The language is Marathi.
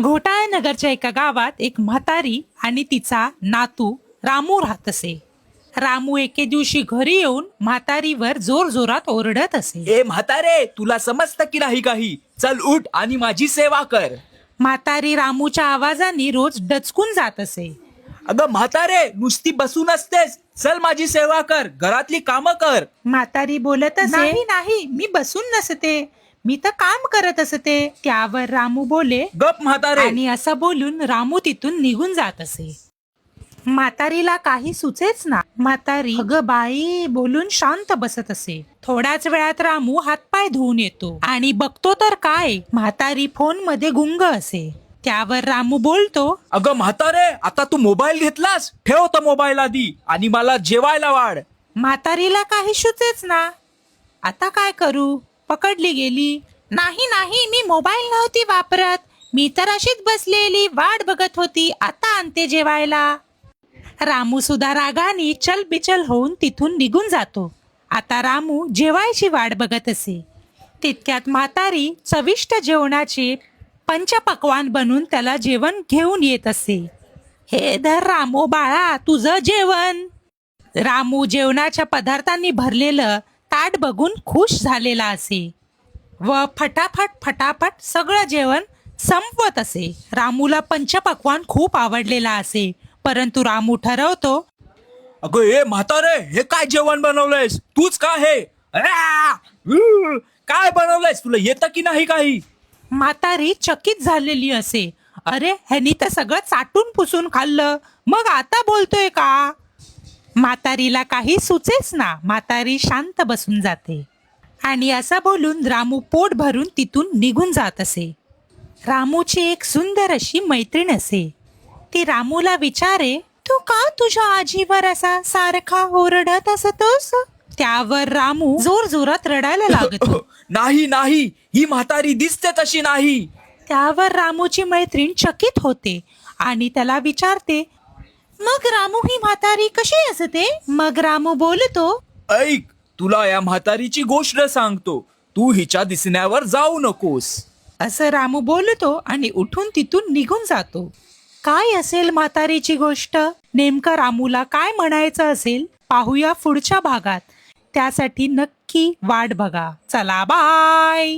घोटाळनगरच्या एका गावात एक म्हातारी आणि तिचा नातू रामू राहत असे. रामू एके दिवशी घरी येऊन म्हातारीवर जोर जोरात ओरडत असे. ए म्हातारे, तुला समजतं की नाही काही? चल उठ आणि माझी सेवा कर. म्हातारी रामूच्या आवाजाने रोज डचकून जात असे. अगं म्हातारे, नुसती बसून असतेस, चल माझी सेवा कर, घरातली कामं कर. म्हातारी बोलत असे, नाही नाही, मी बसून नसते, मी तर काम करत असते. त्यावर रामू बोले, गप म्हातारे. आणि असं बोलून रामू तिथून निघून जात असे. म्हातारीला काही सुचेच ना. म्हातारी अगं बाई बोलून शांत बसत असे. थोड्याच वेळात रामू हातपाय धुवून येतो आणि बघतो तर काय, म्हातारी फोन मध्ये गुंग असे. त्यावर रामू बोलतो, अगं म्हातारे, आता तू मोबाईल घेतलास, ठेव तो मोबाईल आधी आणि मला जेवायला वाढ. म्हातारीला काही सुचेच ना. आता काय करू, पकडली गेली. नाही नाही, मी मोबाईल नव्हती वापरत, मी तर अशीच बसलेली वाट बघत होती, आता आणते जेवायला. रामू सुद्धा रागाने चलबिचल होऊन तिथून निघून जातो. आता रामू जेवायची वाट बघत असे. तितक्यात म्हातारी चविष्ट जेवणाचे पंचपक्वान बनून त्याला जेवण घेऊन येत असे. हे धर रामू बाळा, तुझं जेवण. रामू जेवणाच्या पदार्थांनी भरलेलं ताट बघून खुश झालेला असे व फटाफट सगळं जेवण संपवत असे. रामूला पंचपक्वान खूप आवडलेला असे, परंतु रामू ठरवतो, अगं ए म्हातारे, हे काय जेवण बनवलंयस? तूच का हे? काय बनवलंयस? तुला येतं की नाही काही? म्हातारी चकित झालेली असे. अरे, ह्यानी तर सगळं चाटून पुसून खाल्लं, मग आता बोलतोय का? म्हातारीला काही सुचेच ना. म्हातारी शांत बसून जाते आणि असं बोलून रामू पोट भरून तिथून निघून जात असे. रामूची एक सुंदर अशी मैत्रीण असे. ती रामूला विचारे, तू का तुझ्या आजीवर असा सारखा ओरडत असतोस? त्यावर रामू जोर जोरात रडायला लागतो. नाही नाही, ही म्हातारी दिसते तशी नाही. त्यावर रामूची मैत्रीण चकित होते आणि त्याला विचारते, मग रामू ही म्हातारी कशी असते? मग रामू बोलतो, ऐक, तुला या म्हातारीची गोष्ट सांगतो, तू हिच्या दिसण्यावर जाऊ नकोस. असं रामू बोलतो आणि उठून तिथून निघून जातो. काय असेल म्हातारीची गोष्ट? नेमकं रामूला काय म्हणायचं असेल पाहूया पुढच्या भागात. त्यासाठी नक्की वाट बघा. चला बाय.